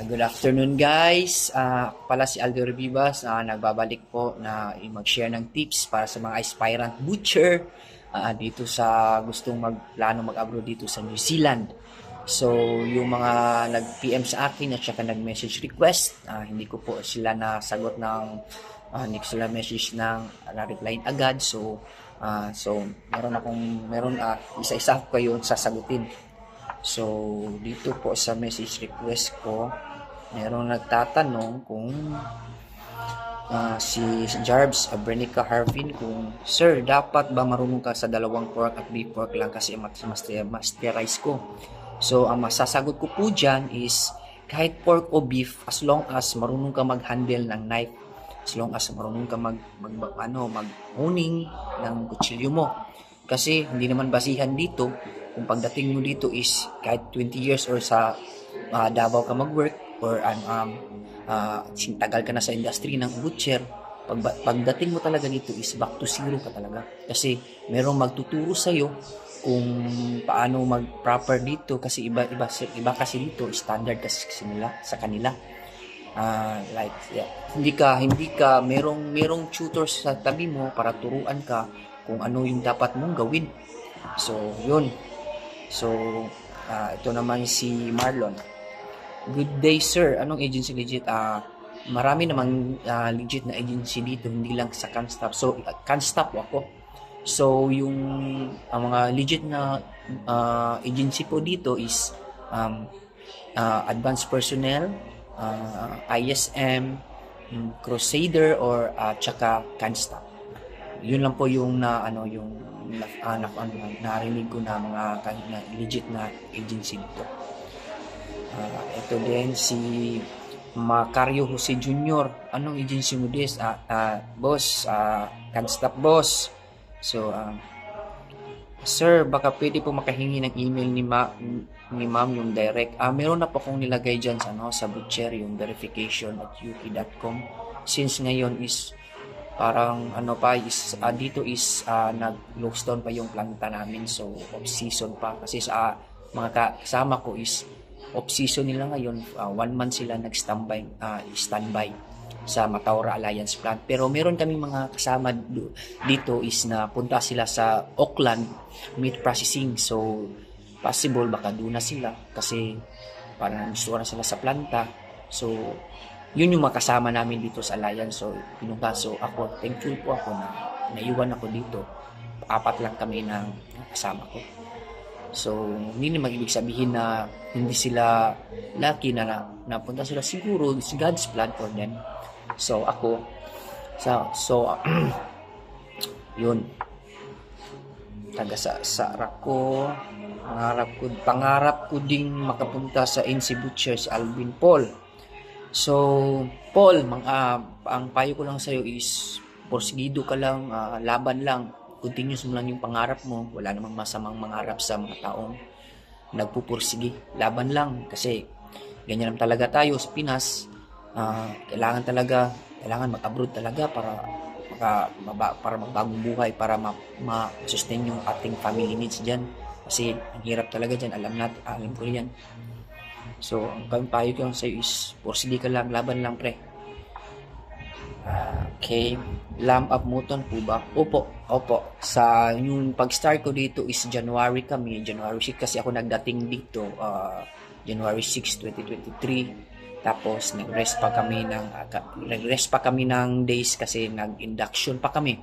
Good afternoon guys. Ako pala si Aldo Revivas, nagbabalik po na mag-share ng tips para sa mga aspirant butcher dito sa gustong magplano mag-abroad dito sa New Zealand. So, yung mga nag-PM sa akin at saka nag-message request, hindi ko po sila nasagot ng hindi ko sila message ng na-reply agad. So meron isa-isa ko kayo sasagutin. So, dito po sa message request ko, merong nagtatanong kung si Jarbs Abrenica Harvin kung, Sir, dapat ba marunong ka sa dalawang pork at beef pork lang kasi masterize ko? So, ang masasagot ko po dyan is kahit pork o beef, as long as marunong ka mag-handle ng knife, as long as marunong ka mag-honing ng kutsilyo mo. Kasi hindi naman basihan dito kung pagdating mo dito is kahit 20 years or sa Davao ka mag-work or tagal ka na sa industry ng butcher, pagdating mo talaga dito is back to zero ka talaga. Kasi merong magtuturo sa'yo kung paano mag-proper dito kasi iba kasi dito, standard kasi nila sa kanila. Hindi ka merong tutors sa tabi mo para turuan ka kung ano yung dapat mong gawin. So, yun. So, ito naman si Marlon. Good day, sir. Anong agency legit? Marami namang legit na agency dito, hindi lang sa Canstop. So, Canstop ako. So, yung mga legit na agency po dito is Advanced Personnel, ISM, Crusader, or tsaka Canstop. Yun lang po yung narinig ko na mga legit na agency dito. Ito din si Macario Jose Jr. Anong agency mo dis? Boss, Canstop boss. So, sir, baka pwede po makahingi ng email ni ma'am yung direct. Meron na po akong nilagay dyan sa butcher, yung verification at uk.com. Since ngayon is parang dito is nag-lockdown pa yung planta namin, so off-season pa. Kasi sa mga kasama ko is off-season nila ngayon, 1 month sila standby sa Mataura Alliance plant. Pero meron kaming mga kasama dito is na punta sila sa Auckland meat processing. So, possible baka doon na sila kasi parang gusto na sila sa planta. So, yun yung mga kasama namin dito sa Alliance. So, ako, thankful po ako na naiwan ako dito. 4 lang kami ng kasama ko. So, hindi naman ibig sabihin na hindi sila lucky na napunta sila. Siguro, it's God's plan for them. So, yun. Taga-Sara ko. Pangarap ko ding makapunta sa NC Butcher si Alvin Paul. So, Paul, ang payo ko lang sa'yo is porsigido ka lang, laban lang. Continuous mo lang yung pangarap mo. Wala namang masamang mangarap sa mga taong nagpupursigi. Laban lang. Kasi ganyan lang talaga tayo sa Pinas. Kailangan mag-abroad talaga para magbagong buhay, para ma-sustain yung ating family needs dyan. Kasi ang hirap talaga dyan. Alam ko yan. So, ang payo ko lang sa'yo is porsige ka lang, laban lang pre. Okay. Lamp up Muton po ba? Opo. Sa yung pag-start ko dito is January 6 kasi ako nagdating dito January 6, 2023. Tapos nag-rest pa kami ng days kasi nag-induction pa kami.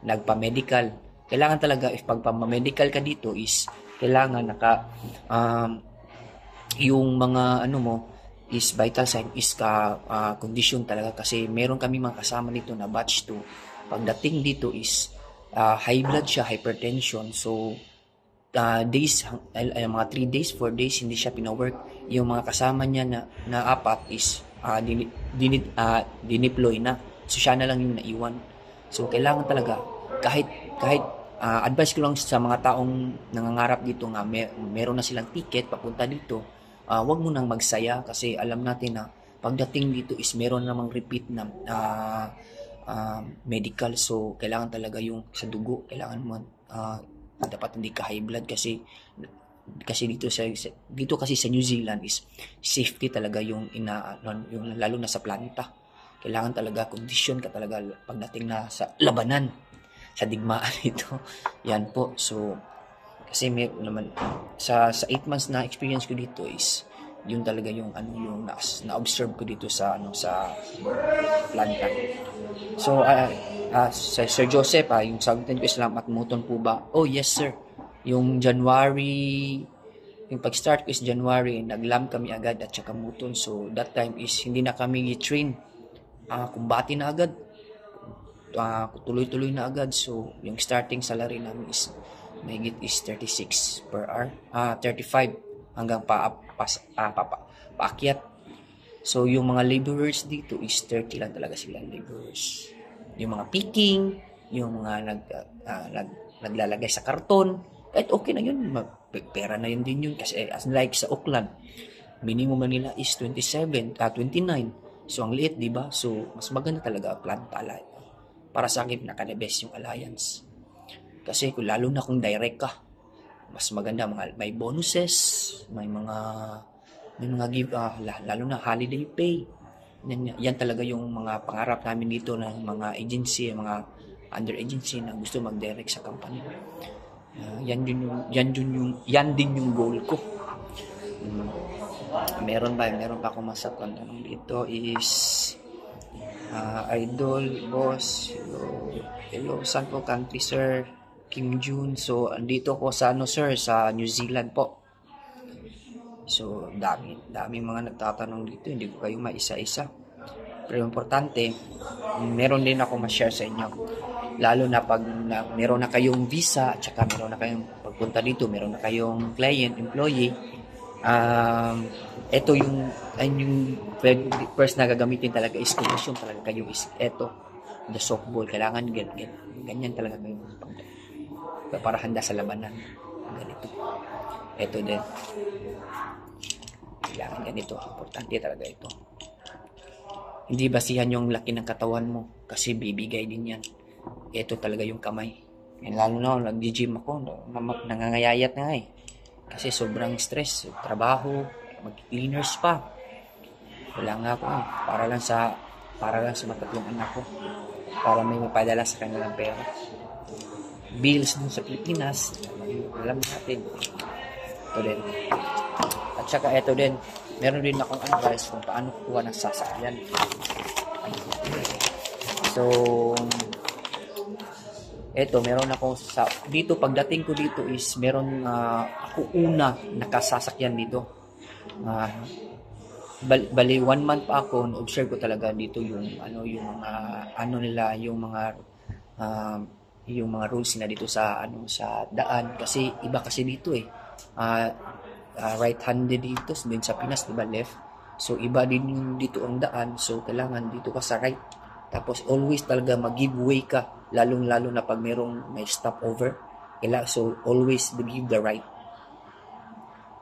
Nagpa-medical. Kailangan talaga if pagpa-medical ka dito is kailangan yung mga is vital sign is condition talaga kasi meron kami mga kasama dito na batch 2. Pagdating dito is high blood siya, hypertension. So days, mga 3 days, 4 days hindi siya pina-work. Yung mga kasama niya na 4 is dineploy na. So siya na lang yung naiwan. So kailangan talaga kahit advice ko lang sa mga taong nangangarap dito nga meron na silang ticket papunta dito. Wag mo nang magsaya kasi alam natin na pagdating dito is meron namang repeat na medical. So, kailangan talaga yung sa dugo. Kailangan mo, dapat hindi ka high blood kasi Kasi dito kasi sa New Zealand is safety talaga yung yung lalo na sa planta. Kailangan talaga condition ka talaga pagdating na sa labanan, sa digmaan ito. Yan po. So kasi may naman sa 8 months na experience ko dito is yun talaga yung yung na-observe ko dito sa sa planta. So sa Sir Joseph, yung sagutin ko, salamat muton po ba? Oh yes sir. Yung January, yung pag-start ko is January, naglam kami agad at saka muton. So that time is hindi na kami i-train. Kumbati na agad. Tuloy-tuloy na agad. So yung starting salary namin is mahigit is 36 per hour. 35 hanggang paakyat. So yung mga laborers dito is 30 lang talaga sila laborers. Yung mga picking, yung mga naglalagay sa karton, kahit okay na yun, pera na yun din yun. Kasi as like sa Auckland, minimum na nila is 29. So ang liit, di ba? So mas maganda talaga planta. Para sa akin, pinaka-best yung alliance. Kasi lalo na kung direct ka, mas maganda, may bonuses, may mga give, lalo na holiday pay. Yan talaga yung mga pangarap namin dito ng mga agency, mga under agency na gusto mag-direct sa company. Yan din yung goal ko. Meron pa akong masaktan tanong dito is idol, boss, hello, saan po country sir? Kim June. So andito ko sa sir, sa New Zealand po. So daming mga nagtatanong dito, hindi ko kayo maisa-isa. Pero importante, meron din ako ma-share sa inyo. Lalo na pag meron na kayong visa, at saka meron na kayong pagpunta dito, meron na kayong client, employee. Ito yung first na gagamitin talaga is commission talaga kayo is ito, the softball. Kailangan ganyan talaga kayo para handa sa labanan. Ganito. Ito din. Kailangan ganito. Importante talaga ito. Hindi basihan yung laki ng katawan mo kasi bibigay din yan. Ito talaga yung kamay. Lalo na nag-gym ako, nangangayayat na eh. Kasi sobrang stress, trabaho, mag-cleaners pa. Wala nga ako para lang sa matatlong anak ko. Para may mapadala sa kanilang pera. Bills dun sa Pilipinas, alam natin. Ito din. At saka ito din, meron din akong advice kung paano kuha ng sasakyan. So, eto, meron ako dito, pagdating ko dito is meron ako una nakasasakyan dito. Bali 1 month pa ako, na-observe ko talaga dito yung yung mga rules na dito sa sa daan, kasi iba kasi dito eh. Right-handed dito, din sa Pinas, diba, left. So iba din yung dito ang daan, so kailangan dito ka sa right. Tapos always talaga mag-give way ka, lalong-lalo na pag may stopover. So always give the right.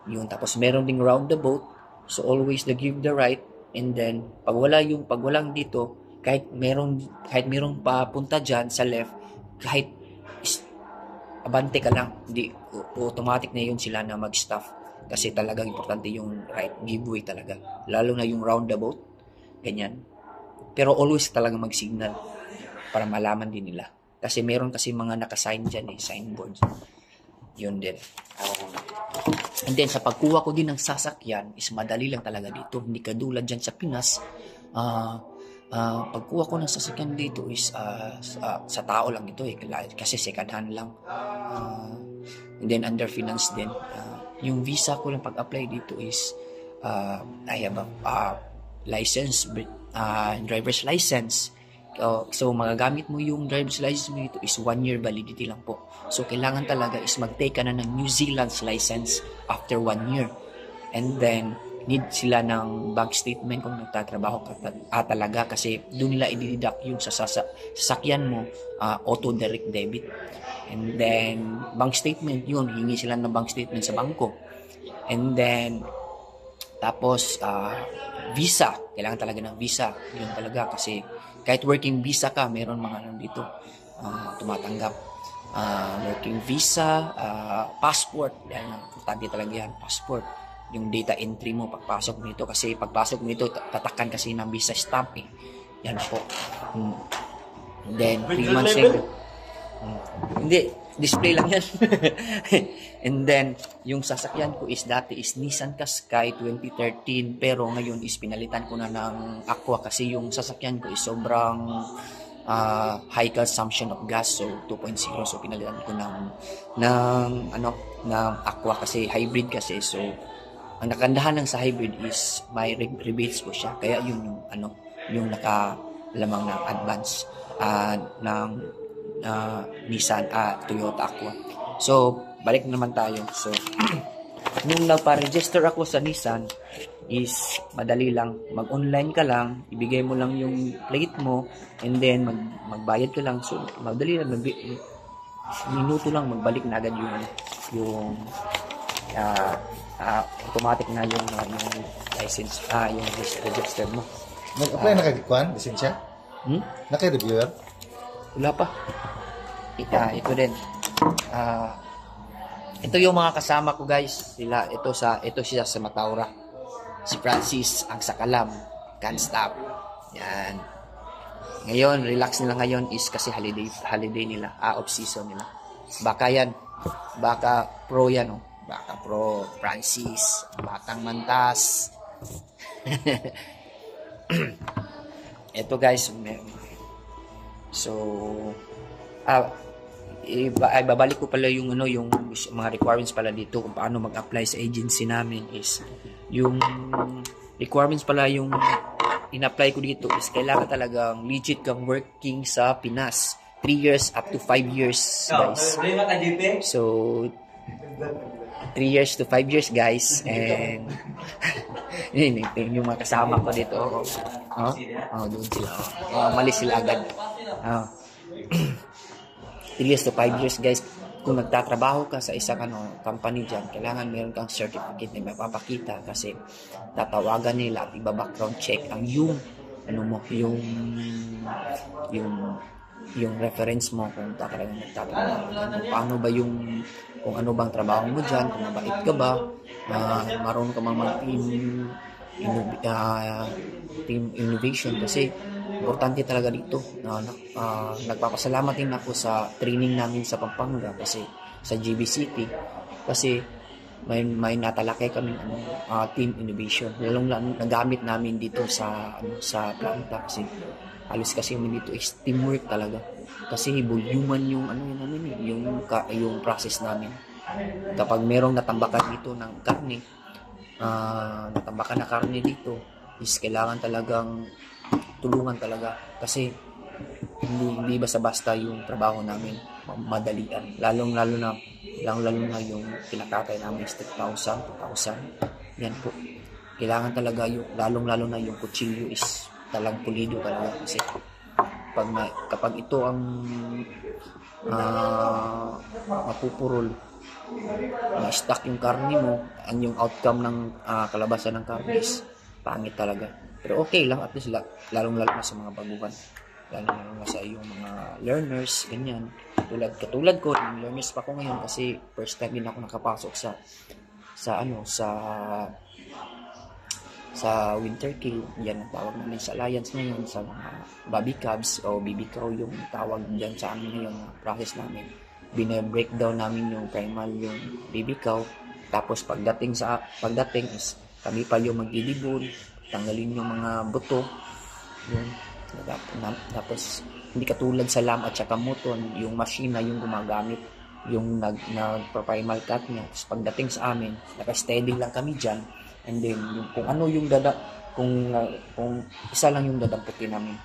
Yun, tapos meron ding roundabout, so always give the right. And then pag walang dito, kahit merong papunta diyan sa left, kahit abante ka lang, hindi automatic na yun sila na mag-stop. Kasi talagang importante yung right giveaway talaga. Lalo na yung roundabout, ganyan. Pero always talaga mag-signal para malaman din nila. Kasi meron kasi mga nakasign dyan signboards. Yun din. And then sa pagkuha ko din ng sasakyan is madali lang talaga dito. Hindi kadulad dyan sa Pinas. Pagkuha ko ng sasakyan dito is sa tao lang ito kasi second hand lang. And then under finance din. Yung visa ko lang pag-apply dito is I have a license, driver's license. So magagamit mo yung driver's license mo dito is 1 year validity lang po. So kailangan talaga is mag-take ka na ng New Zealand's license after 1 year. And then need sila ng bank statement kung nagtatrabaho ka talaga, kasi doon nila i-deduct yung sa sasakyan mo, auto direct debit. And then bank statement yun, hingi sila ng bank statement sa bangko. And then tapos visa, kailangan talaga ng visa. Yun talaga, kasi kahit working visa ka, meron mga dito tumatanggap. working visa, passport. Yan, importante talaga yan, passport. Yung data entry mo pagpasok mo nito, kasi pagpasok mo nito tatakan kasi ng visa stamp eh. Yan po. Then 3 months ago. Hindi, display lang yan. And then yung sasakyan ko is dati is Nissan Qashqai 2013, pero ngayon is pinalitan ko na ng Aqua kasi yung sasakyan ko is sobrang high consumption of gas, so 2.0, so pinalitan ko ng Aqua kasi hybrid kasi. So ang nakandahan ng sa hybrid is may rebates po siya, kaya yung nakalamang ng advance ng Nissan Toyota Aqua. So balik naman tayo. So nung nagpa-register ako sa Nissan is madali lang, mag-online ka lang, ibigay mo lang yung plate mo, and then magbayad ka lang. So madali lang, minuto lang magbalik na agad yung automatic na yung license, yung register mo. Nag-apply na kagikuan, lisensya? Naka-reviewer? Wala pa. Ito din. Ito yung mga kasama ko, guys. Ito siya sa Mataura. Si Francis ang Sakalam. Can't stop. Yan. Ngayon, relax nila ngayon is kasi holiday nila. Off season nila. Baka yan. Baka pro yan, oh. Baka pro Francis. Batang Mantas. Ito, guys. So, ibabalik ko pala yung mga requirements pala dito kung paano mag-apply sa agency namin is yung requirements pala yung in-apply ko dito is kailangan talagang legit kang working sa Pinas 3 years up to 5 years, guys. So 3 years to 5 years, guys. And yung mga kasama ko dito, doon sila, malis sila agad. 3 years to 5 years, guys. Kung nagtatrabaho ka sa isang company dyan, kailangan meron kang certificate na mapapakita kasi tatawagan nila at iba-background check ang yung reference mo kung talagang nagtatrabaho. Paano ba kung ano bang trabaho mo dyan, kung mabait ka ba, marunong ka team innovation, kasi importante talaga dito. Nagpapasalamat din ako sa training namin sa Pampanga kasi sa GB City, kasi may natalakay kami team innovation, lalong nagamit namin dito sa planta, kasi halos kasi dito is teamwork talaga, kasi human yung yung process namin. Kapag merong natambakan dito ng karne, natambakan na karne dito, is kailangan talagang tulungan talaga, kasi hindi basta-basta yung trabaho namin, madalian. Lalong-lalo na yung kinakatay namin is 2,000. Yan po. Kailangan talaga lalong-lalo na yung kutsilyo is talang pulido talaga, kasi kapag ito ang mapupurol, na-stuck yung karne mo, ang yung outcome ng kalabasan ng karne is pangit talaga. Pero okay lang, at least lalong-lalo na sa mga baguhan, lalong-lalo na sa yung mga learners, ganyan. Katulad ko, yung learners pa ko ngayon kasi first time din ako nakapasok sa winter kill. Yan ang tawag namin sa Alliance ngayon, sa mga Bobby Cubs o BB Cow yung tawag dyan sa amin ngayon na process namin. Bine-breakdown namin yung primal, yung BB Cow, tapos pagdating is kami pa yung magdidibon, tanggalin yung mga buto yun. Tapos hindi katulad sa lam at saka muton, yung machine na yung gumagamit yung nag-primal cut niya. Tapos pagdating sa amin, naka-steady lang kami dyan, and then kung isa lang yung dadamputin namin,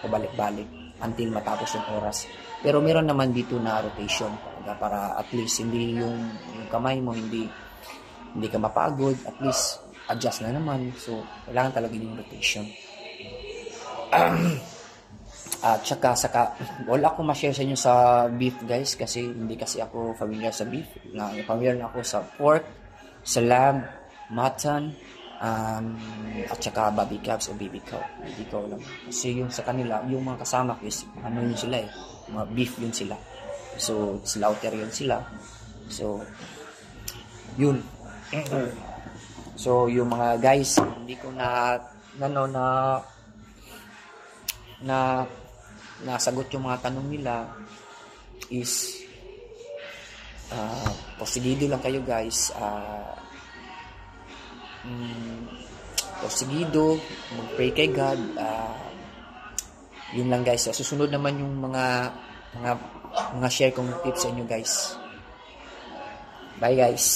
pabalik-balik until matapos yung oras. Pero meron naman dito na rotation para at least hindi yung kamay mo hindi ka mapagod, at least adjust na naman. So kailangan talaga yung rotation. At saka wala akong ma-share sa inyo sa beef, guys, kasi hindi kasi ako familiar sa beef. Familiar na ako sa pork, sa lamb, mutton, at saka Bobby Cubs o BB Cow. BB Cow lang. Kasi yung sa kanila, yung mga kasama ko is yun sila mga beef yun sila. So, slaughter yun sila. So, yun. So, yung mga guys, hindi ko nasagot yung mga tanong nila is porsigido lang kayo guys. Porsigido, mag-pray kay God. Yun lang guys. Susunod naman yung mga share kong tips sa inyo guys. Bye guys.